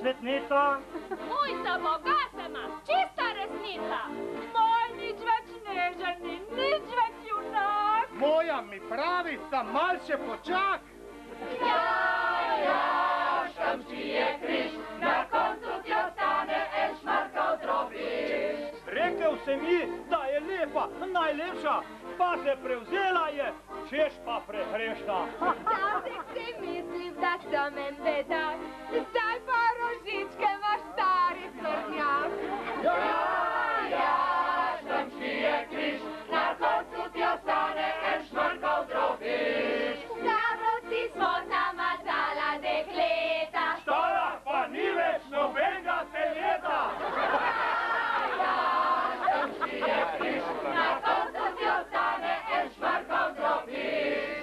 svetnica? Moj za Boga sama, čista resnica. Moj nič več neženi, nič več junak. Moja mi pravi, sam malce počak. Ja, škamči je križ, na koncu ti ostane en šmarkov drobiž. Rekel sem ji, da je lepa, najlepša, pa se prevzela je, češ pa prehrešna. Včasih si mislim, da sem en bedak, zdaj pa rožičke imaš stari srnjak. Ja, škamči je križ, na koncu ti ostane en šmarkov drobiž. Stavrovci smo namazala dekleta. Štala pa ni več nobenega teleta. Škamči je križ, na koncu ti ostane en šmarkov drobiž.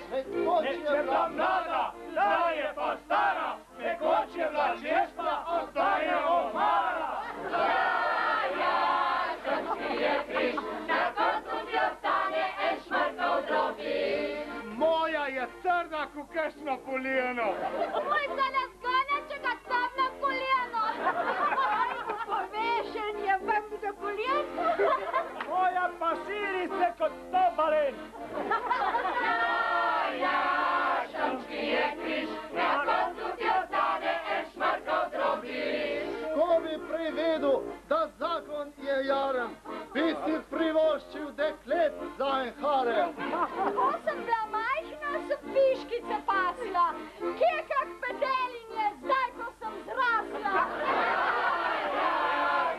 Neč je bila mlada, zdaj je pa stara, nekoč je bila čestna, ostaje omara. Škamči je križ, na koncu ti ostane en šmarkov drobiž. Moja je trda, ko kakšno polijeno. Moj se ne zgane, če ga sam na koljeno. Povešen je vam za koljeno. Moja pa širi se kot 100 balen. Škamči je križ, na koncu ti ostane en šmarkov drobiž. Ko bi prej vedel, da zakon je jaren, bi si privoščil deklet za en harem. Ko sem bila majhna, sem piškice pasla. Kje kak petelin je zdaj, ko sem zrasla?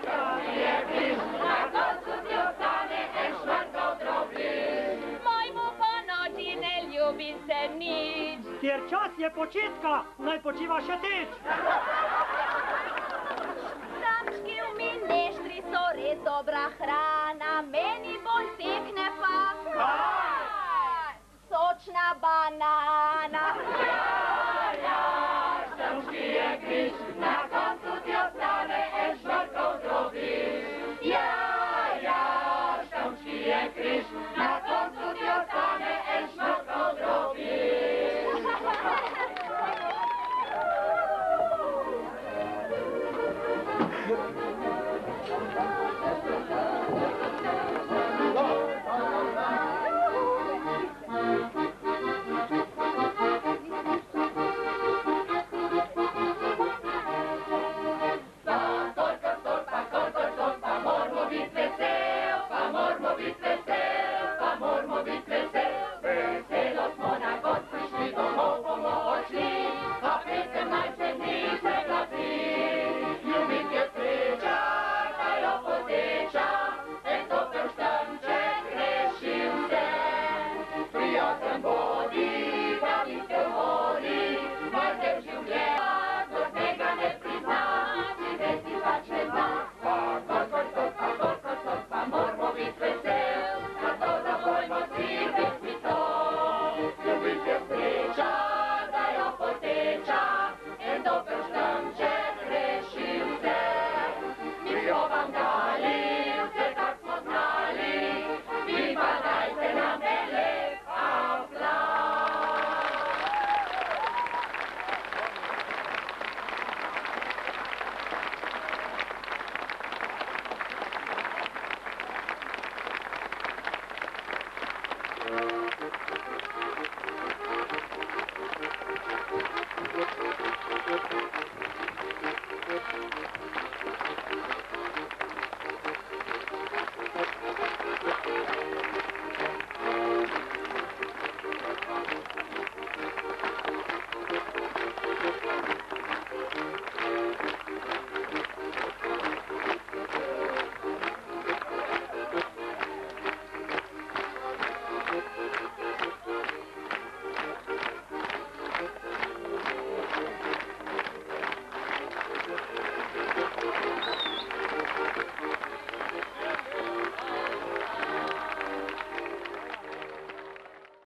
Škamči je križ, na koncu ti ostane en šmarkov drobiž. Mojmu po noči ne ljubi se nič. Ker čas je počitka, naj počiva še teč. Samčki v mineštri so res dobra hrana, meni bolj tekne pa sočna banana.